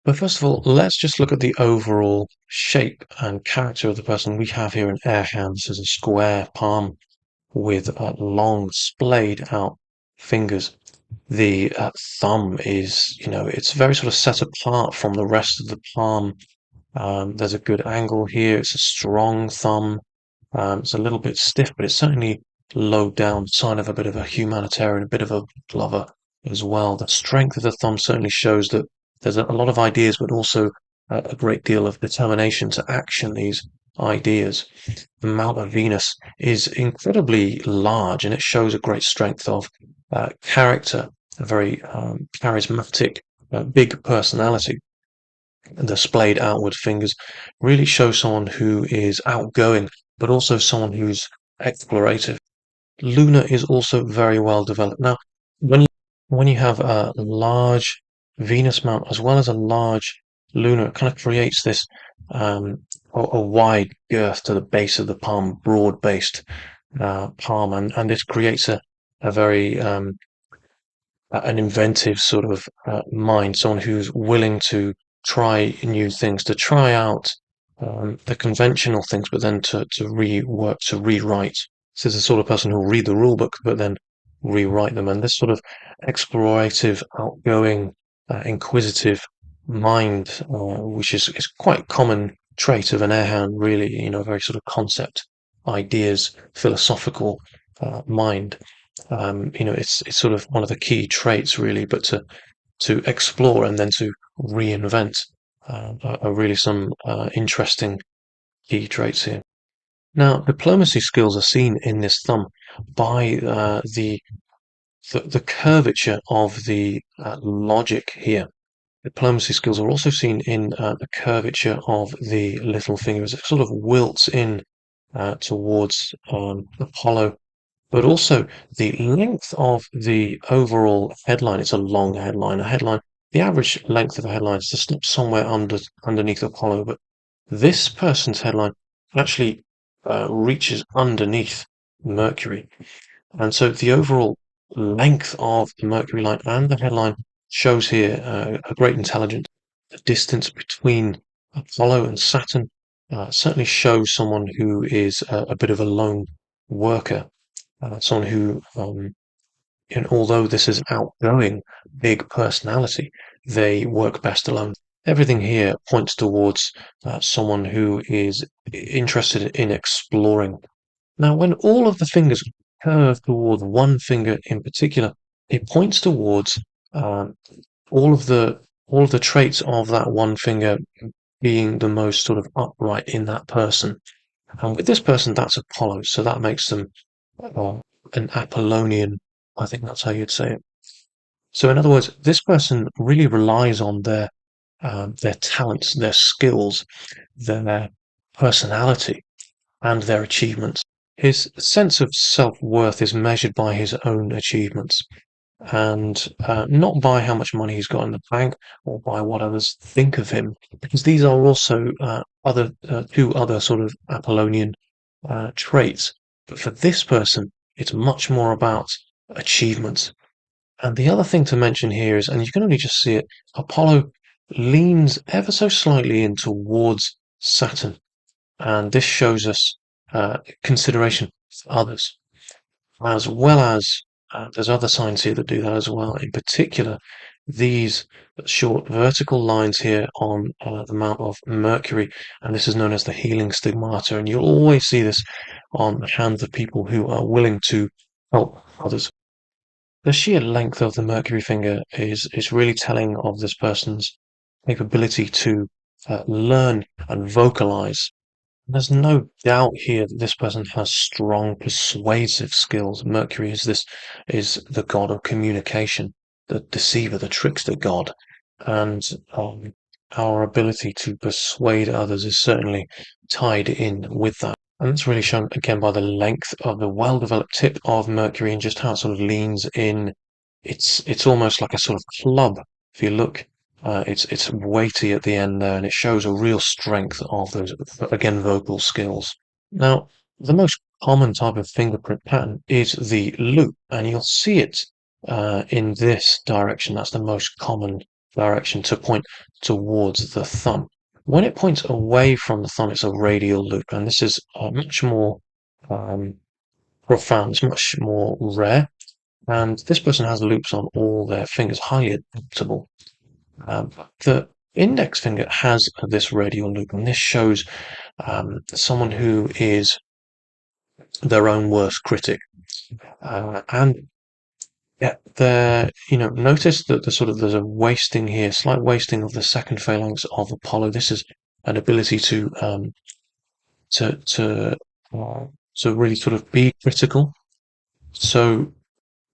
But first of all, let's just look at the overall shape and character of the person. We have here an air hand. This is a square palm with long, splayed out fingers. The thumb is, it's very sort of set apart from the rest of the palm. There's a good angle here. It's a strong thumb. It's a little bit stiff, but it's certainly low down, sign of a bit of a humanitarian, a bit of a lover as well. The strength of the thumb certainly shows that there's a lot of ideas, but also a great deal of determination to action these ideas. The mount of Venus is incredibly large, and it shows a great strength of character, a very charismatic, big personality. The splayed outward fingers really show someone who is outgoing, but also someone who's explorative. Luna is also very well developed. Now, when you, when you have a large Venus mount as well as a large Luna, it kind of creates this a wide girth to the base of the palm, broad-based palm, and this creates a very an inventive sort of mind, someone who's willing to try new things, to try out the conventional things, but then to rework, to rewrite. This is the sort of person who'll read the rule book, but then rewrite them. And this sort of explorative, outgoing, inquisitive mind, which is quite common trait of an airhound, really, very sort of concept, ideas, philosophical mind. It's sort of one of the key traits, really, but to explore and then to reinvent are really some interesting key traits here. Now, diplomacy skills are seen in this thumb by the curvature of the logic here. Diplomacy skills are also seen in the curvature of the little finger as it sort of wilts in towards Apollo, but also the length of the overall headline. It's a long headline. A headline, the average length of a headline is to stop somewhere underneath Apollo, but this person's headline actually reaches underneath Mercury. And so the overall length of the Mercury line and the headline shows here a great intelligence. The distance between Apollo and Saturn certainly shows someone who is a bit of a lone worker, someone who, and although this is an outgoing, big personality, they work best alone. Everything here points towards someone who is interested in exploring. Now, when all of the fingers curve towards one finger in particular, it points towards um, all of the traits of that one finger being the most sort of upright in that person. And with this person, that's Apollo, so that makes them uh, an Apollonian. I think that's how you'd say it. So, in other words, this person really relies on their talents, their skills, their personality, and their achievements. His sense of self-worth is measured by his own achievements and not by how much money he's got in the bank or by what others think of him, because these are also other two other sort of Apollonian traits. But for this person, it's much more about achievements. And the other thing to mention here is, and you can only just see it, Apollo leans ever so slightly in towards Saturn, and this shows us consideration for others, as well as there's other signs here that do that as well. In particular, these short vertical lines here on the mount of Mercury, and this is known as the healing stigmata, and you'll always see this on the hands of people who are willing to help others. The sheer length of the Mercury finger is really telling of this person's capability to learn and vocalize. There's no doubt here that this person has strong persuasive skills. Mercury is the god of communication, the deceiver, the trickster god, and our ability to persuade others is certainly tied in with that. And it's really shown again by the length of the well-developed tip of Mercury and just how it sort of leans in. It's almost like a sort of club. If you look, it's weighty at the end there, and it shows a real strength of those again vocal skills. Now, the most common type of fingerprint pattern is the loop, and you'll see it in this direction. That's the most common direction to point towards the thumb. When it points away from the thumb, it's a radial loop, and this is much more um, profound. It's much more rare, and this person has loops on all their fingers, highly adaptable. The index finger has this radial loop, and this shows someone who is their own worst critic. And yeah, notice that there's a wasting here, slight wasting of the second phalanx of Apollo. This is an ability to to uh, to really sort of be critical. So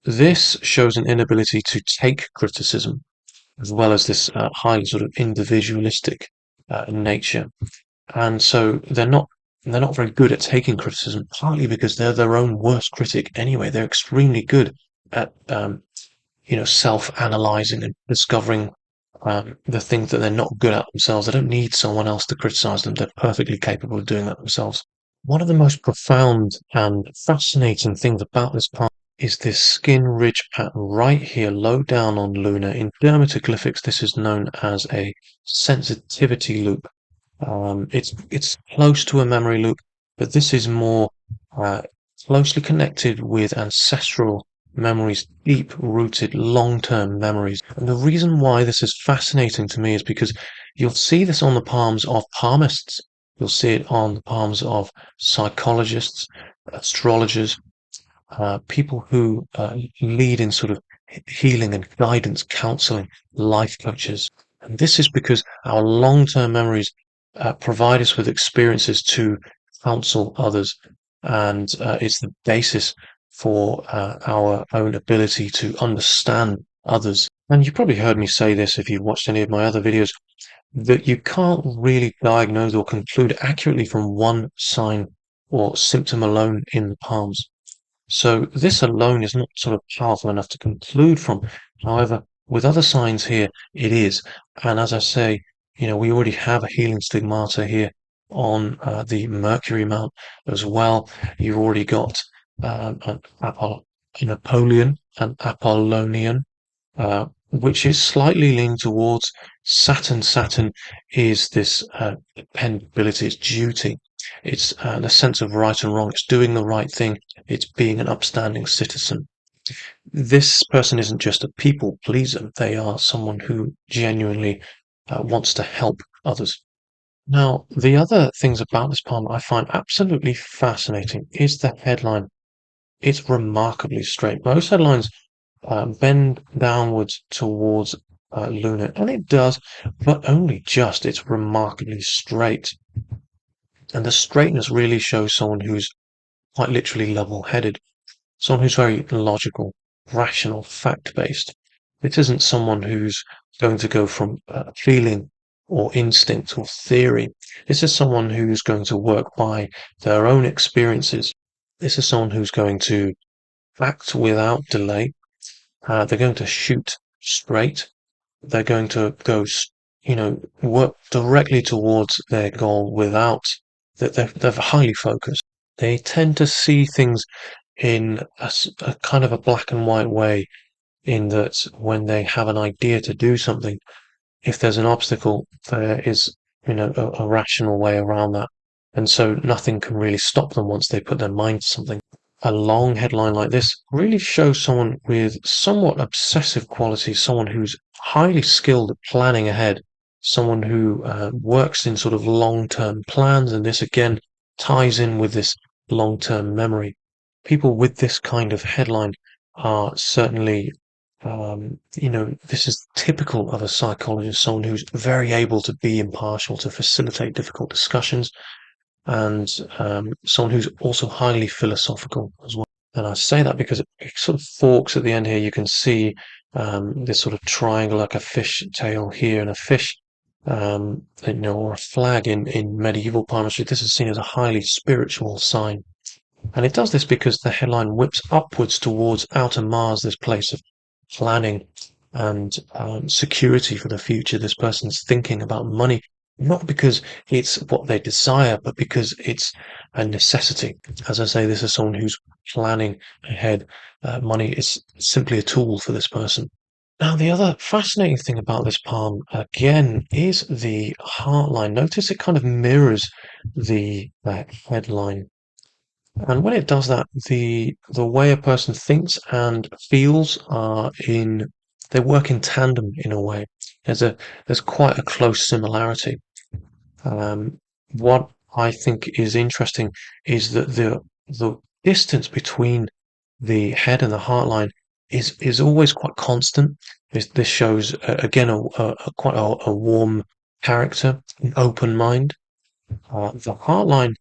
this shows an inability to take criticism, as well as this highly sort of individualistic nature. And so they're not very good at taking criticism, partly because they're their own worst critic anyway. They're extremely good at self-analyzing and discovering the things that they're not good at themselves. They don't need someone else to criticize them. They're perfectly capable of doing that themselves. One of the most profound and fascinating things about this part is this skin ridge pattern right here, low down on Luna. In dermatoglyphics, this is known as a sensitivity loop. It's close to a memory loop, but this is more uh, closely connected with ancestral memories, deep-rooted, long-term memories. And the reason why this is fascinating to me is because you'll see this on the palms of palmists. You'll see it on the palms of psychologists, astrologers, people who lead in sort of healing and guidance, counseling, life coaches. And this is because our long-term memories provide us with experiences to counsel others, and it's the basis for our own ability to understand others. And you probably heard me say this if you've watched any of my other videos, that you can't really diagnose or conclude accurately from one sign or symptom alone in the palms. So this alone is not sort of powerful enough to conclude from. However, with other signs here, it is. And as I say, we already have a healing stigmata here on the Mercury mount as well. You've already got a Napoleon, an Apollonian, which is slightly leaning towards Saturn. Saturn is this dependability, it's duty, it's the sense of right and wrong, it's doing the right thing, it's being an upstanding citizen. This person isn't just a people pleaser, they are someone who genuinely wants to help others. Now, the other things about this poem I find absolutely fascinating is the headline. It's remarkably straight. Most headlines bend downwards towards Luna, and it does, but only just. It's remarkably straight. And the straightness really shows someone who's quite literally level-headed, someone who's very logical, rational, fact-based. It isn't someone who's going to go from feeling or instinct or theory. This is someone who's going to work by their own experiences. This is someone who's going to act without delay. They're going to shoot straight. They're going to go, work directly towards their goal without that. They're highly focused. They tend to see things in a kind of a black and white way, in that when they have an idea to do something, if there's an obstacle, there is, a rational way around that. And so nothing can really stop them once they put their mind to something. A long headline like this really shows someone with somewhat obsessive qualities, someone who's highly skilled at planning ahead, someone who works in sort of long-term plans, and this again ties in with this long-term memory. People with this kind of headline are certainly, this is typical of a psychologist, someone who's very able to be impartial, to facilitate difficult discussions, and someone who's also highly philosophical as well. And I say that because it sort of forks at the end here. You can see this sort of triangle, like a fish tail here, and a fish, or a flag in medieval palmistry. This is seen as a highly spiritual sign. And it does this because the headline whips upwards towards outer Mars, this place of planning and security for the future. This person's thinking about money, not because it's what they desire, but because it's a necessity. As I say, this is someone who's planning ahead. Money is simply a tool for this person. Now, the other fascinating thing about this palm, again, is the heartline. Notice it kind of mirrors the headline. And when it does that, the way a person thinks and feels they work in tandem in a way. There's quite a close similarity. What I think is interesting is that the distance between the head and the heart line is always quite constant. This shows again a quite a warm character, an open mind. The heart line,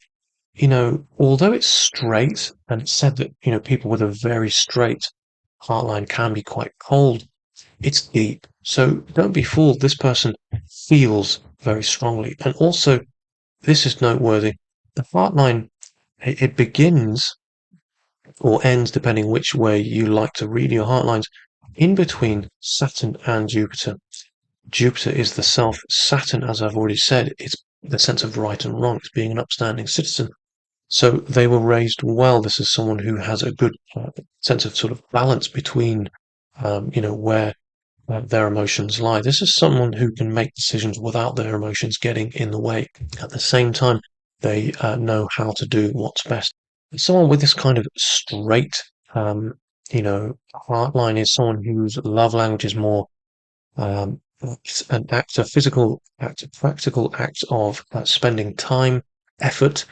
although it's straight, and it's said that people with a very straight heart line can be quite cold, it's deep. So don't be fooled. This person feels very strongly, and also this is noteworthy. The heart line, it begins or ends, depending which way you like to read your heart lines, in between Saturn and Jupiter. Jupiter is the self. Saturn, as I've already said, it's the sense of right and wrong. It's being an upstanding citizen. So they were raised well. This is someone who has a good sense of sort of balance between, where their emotions lie. This is someone who can make decisions without their emotions getting in the way. At the same time, they know how to do what's best. Someone with this kind of straight, heart line is someone whose love language is more an act, a physical act, a practical act of spending time, effort,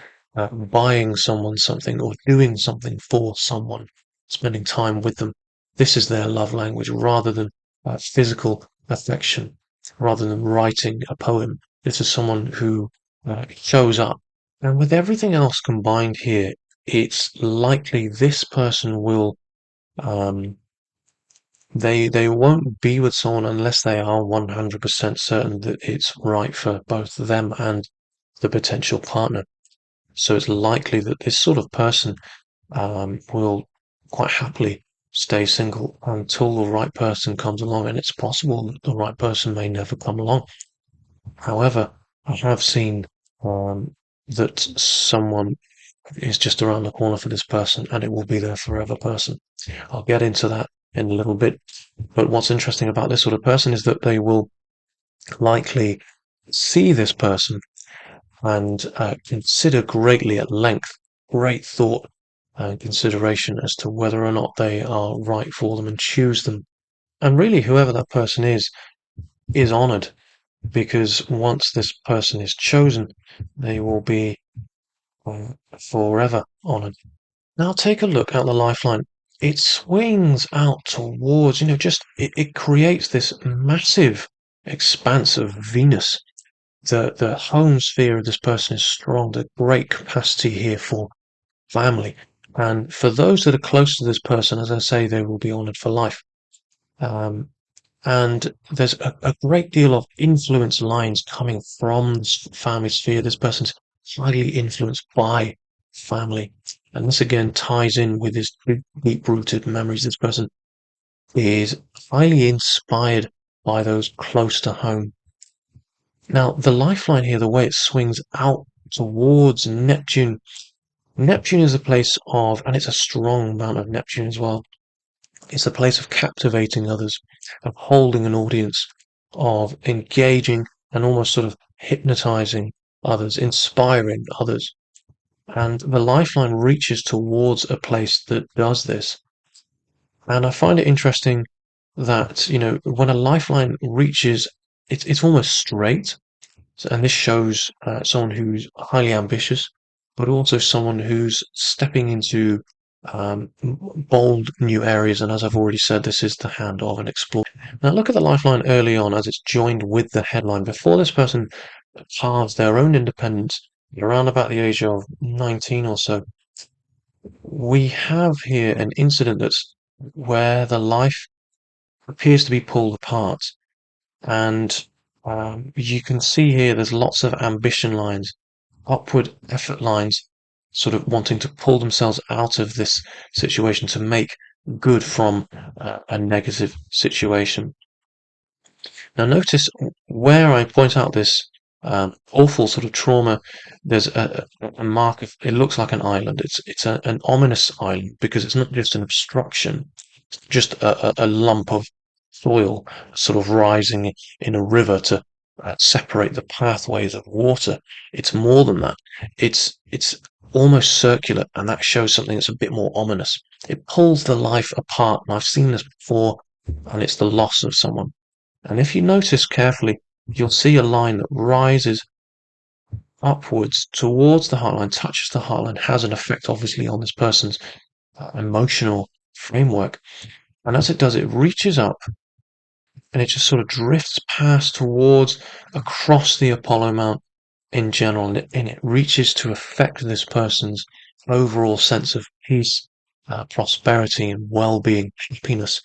buying someone something or doing something for someone, spending time with them. This is their love language rather than physical affection, rather than writing a poem. This is someone who shows up. And with everything else combined here, it's likely this person will um, they won't be with someone unless they are 100% certain that it's right for both them and the potential partner. So it's likely that this sort of person will quite happily stay single until the right person comes along, and it's possible that the right person may never come along. However, I have seen that someone is just around the corner for this person, and it will be their forever person. I'll get into that in a little bit. But what's interesting about this sort of person is that they will likely see this person and consider greatly at length, great thought and consideration as to whether or not they are right for them and choose them. And really, whoever that person is honored because once this person is chosen, they will be forever honored. Now take a look at the lifeline. It swings out towards, it creates this massive expanse of Venus. The home sphere of this person is strong. The great capacity here for family. And for those that are close to this person, as I say, they will be honored for life. Um, and there's a great deal of influence lines coming from this family sphere. This person's highly influenced by family. And this again ties in with his deep-rooted memories. This person is highly inspired by those close to home. Now, the lifeline here, the way it swings out towards Neptune, Neptune is a place of, and it's a strong amount of Neptune as well, it's a place of captivating others, of holding an audience, of engaging and almost sort of hypnotizing others, inspiring others. And the lifeline reaches towards a place that does this. And I find it interesting that, when a lifeline reaches, it's almost straight. So, and this shows someone who's highly ambitious, but also someone who's stepping into bold new areas. And as I've already said, this is the hand of an explorer. Now look at the lifeline early on as it's joined with the headline. Before this person carves their own independence, around about the age of 19 or so, we have here an incident that's where the life appears to be pulled apart. And you can see here there's lots of ambition lines, upward effort lines, sort of wanting to pull themselves out of this situation to make good from a negative situation. Now, notice where I point out this awful sort of trauma, there's a mark of, it looks like an island. It's an ominous island because it's not just an obstruction, just a lump of soil sort of rising in a river to separate the pathways of water. It's more than that. It's almost circular, and that shows something that's a bit more ominous. It pulls the life apart, and I've seen this before, and it's the loss of someone. And if you notice carefully, you'll see a line that rises upwards towards the heartline, touches the heartline, has an effect obviously on this person's emotional framework. And as it does, it reaches up and it just sort of drifts past towards across the Apollo Mount in general, and it reaches to affect this person's overall sense of peace, prosperity, and well-being, happiness,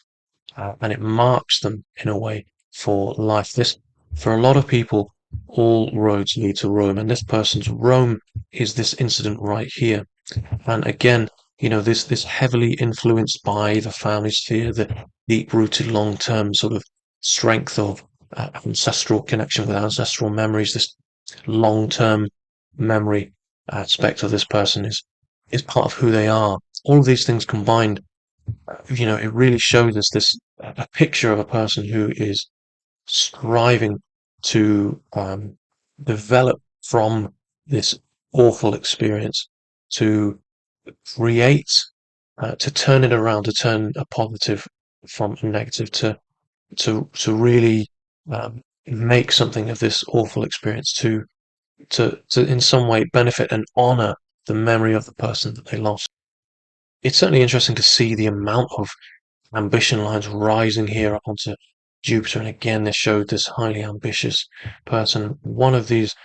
and it marks them in a way for life. This, for a lot of people, all roads lead to Rome, and this person's Rome is this incident right here. And again, this heavily influenced by the family sphere, the deep-rooted long-term sort of strength of ancestral connection with ancestral memories, this long-term memory aspect of this person is part of who they are. All of these things combined, it really shows us this a picture of a person who is striving to develop from this awful experience to create, to turn it around, to turn a positive from a negative, to really make something of this awful experience, to in some way benefit and honor the memory of the person that they lost. It's certainly interesting to see the amount of ambition lines rising here up onto Jupiter, and again, this showed this highly ambitious person. One of these,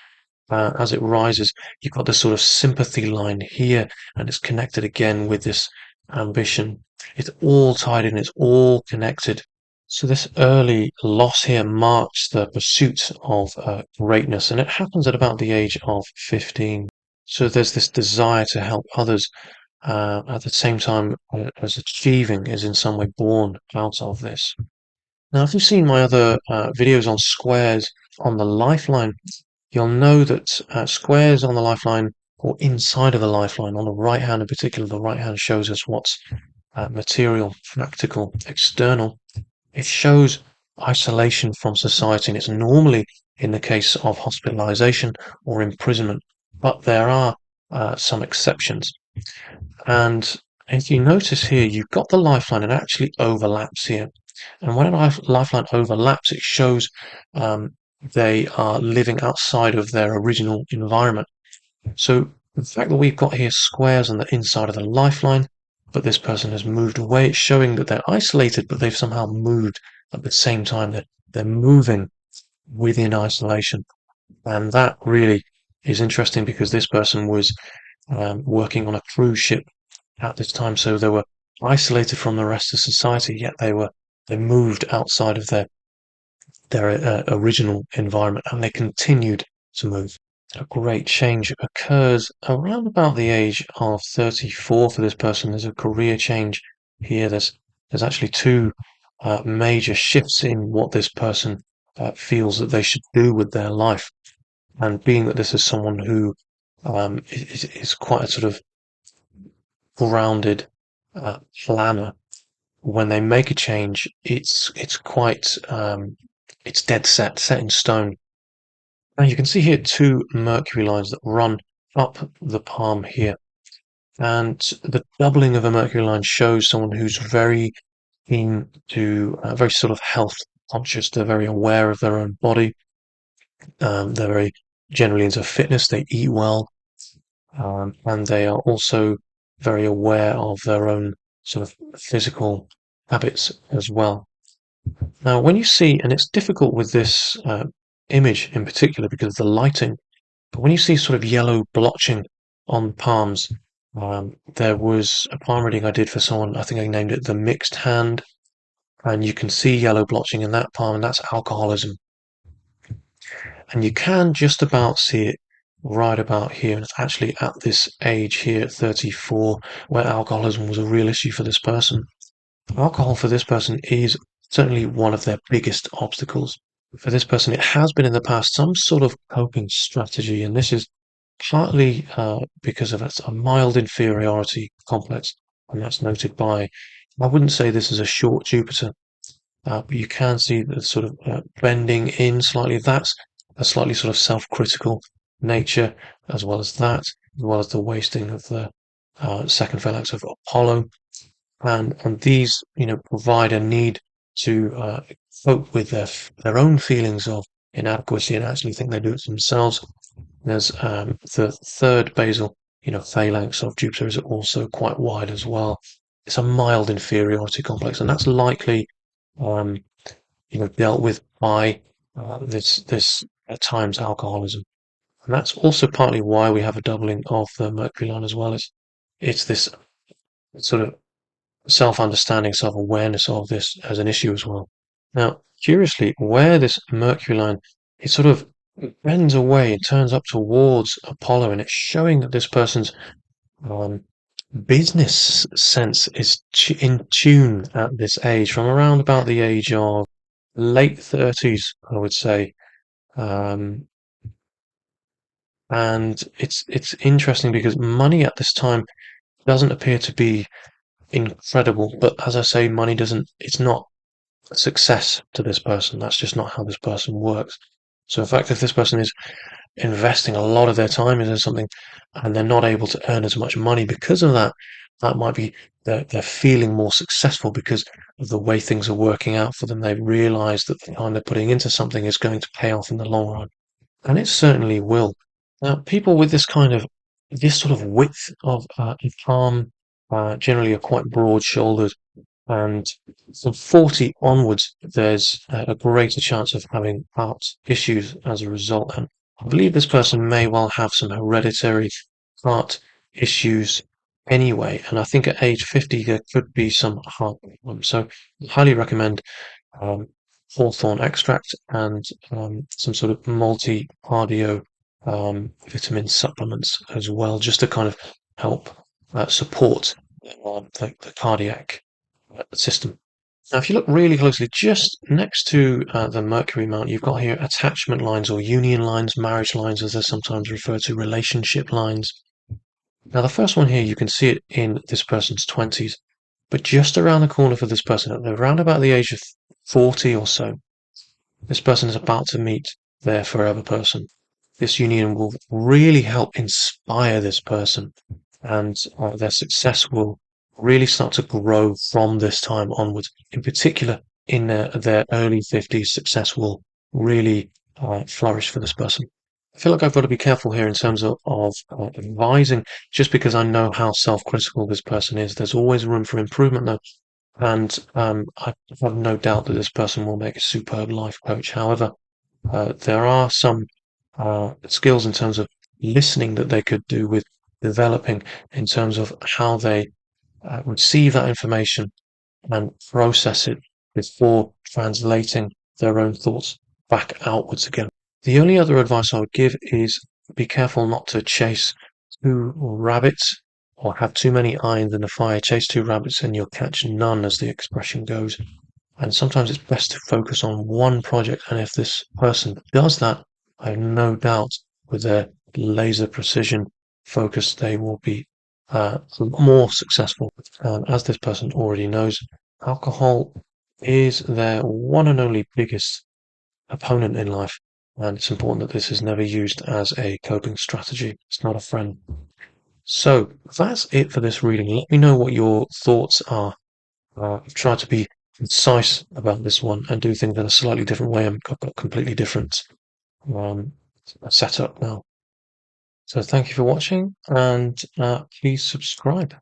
as it rises, you've got this sort of sympathy line here, and it's connected again with this ambition. It's all tied in, it's all connected. So this early loss here marks the pursuit of greatness, and it happens at about the age of 15. So there's this desire to help others at the same time as achieving is in some way born out of this. Now, if you've seen my other videos on squares on the lifeline, you'll know that squares on the lifeline or inside of the lifeline, on the right hand in particular, the right hand shows us what's material, practical, external. It shows isolation from society, and it's normally in the case of hospitalization or imprisonment, but there are some exceptions. And if you notice here, you've got the lifeline, and it actually overlaps here. And when a lifeline overlaps, it shows they are living outside of their original environment. So the fact that we've got here squares on the inside of the lifeline, but this person has moved away, it's showing that they're isolated, but they've somehow moved at the same time. They're moving within isolation. And that really is interesting because this person was working on a cruise ship at this time, so they were isolated from the rest of society, yet they moved outside of their original environment, and they continued to move. A great change occurs around about the age of 34 for this person. There's a career change here. There's actually two major shifts in what this person feels that they should do with their life. And being that this is someone who is quite a sort of grounded planner, when they make a change, it's quite it's dead set in stone. Now you can see here two Mercury lines that run up the palm here, and the doubling of a Mercury line shows someone who's very keen to very sort of health conscious. They're very aware of their own body. They're very generally into fitness. They eat well, and they are also very aware of their own sort of physical habits as well. Now, when you see, and it's difficult with this image in particular because of the lighting, but when you see sort of yellow blotching on palms, there was a palm reading I did for someone, I think I named it the mixed hand, and you can see yellow blotching in that palm, and that's alcoholism. And you can just about see it right about here, and it's actually at this age here at 34 where alcoholism was a real issue for this person. Alcohol for this person is certainly one of their biggest obstacles. For this person, it has been in the past some sort of coping strategy, and this is partly because of a mild inferiority complex, and that's noted by, I wouldn't say this is a short Jupiter, but you can see the sort of bending in slightly. That's a slightly sort of self-critical nature, as well as that, as well as the wasting of the second phalanx of Apollo, and these, provide a need to cope with their own feelings of inadequacy and actually think they do it themselves. There's the third basal, phalanx of Jupiter is also quite wide as well. It's a mild inferiority complex, and that's likely, um, dealt with by this at times alcoholism, and that's also partly why we have a doubling of the Mercury line as well. It's this sort of self-understanding, self-awareness of this as an issue as well. Now, curiously, where this Mercury line, it sort of bends away and turns up towards Apollo, and it's showing that this person's um, business sense is in tune at this age, from around about the age of late 30s, I would say. Um, and it's interesting because money at this time doesn't appear to be incredible, but as I say, money doesn't, it's not success to this person. That's just not how this person works. So in fact, if this person is investing a lot of their time into something and they're not able to earn as much money because of that, that might be they're feeling more successful because of the way things are working out for them. They realize that the time they're putting into something is going to pay off in the long run. And it certainly will. Now, people with this sort of width of arm generally are quite broad-shouldered, and from 40 onwards, there's a greater chance of having heart issues as a result. And I believe this person may well have some hereditary heart issues anyway. And I think at age 50, there could be some heart problems. So I highly recommend um, hawthorn extract and some sort of multi-cardio vitamin supplements as well, just to kind of help support the cardiac system. Now, if you look really closely, just next to the Mercury mount, you've got here attachment lines or union lines, marriage lines, as they're sometimes referred to, relationship lines. Now, the first one here, you can see it in this person's 20s, but just around the corner for this person, around about the age of 40 or so, this person is about to meet their forever person. This union will really help inspire this person, and their success will really start to grow from this time onwards. In particular, in their early 50s, success will really flourish for this person. I feel like I've got to be careful here in terms of advising, just because I know how self-critical this person is. There's always room for improvement, though, and I have no doubt that this person will make a superb life coach. However, there are some skills in terms of listening that they could do with developing in terms of how they receive that information and process it before translating their own thoughts back outwards again. The only other advice I would give is be careful not to chase two rabbits or have too many irons in the fire. Chase two rabbits and you'll catch none, as the expression goes. And sometimes it's best to focus on one project. And if this person does that, I have no doubt with their laser precision focus, they will be more successful. And as this person already knows, alcohol is their one and only biggest opponent in life. And it's important that this is never used as a coping strategy. It's not a friend. So that's it for this reading. Let me know what your thoughts are. I've tried to be concise about this one and do things in a slightly different way. I've got completely different um, setup now. So thank you for watching, and please subscribe.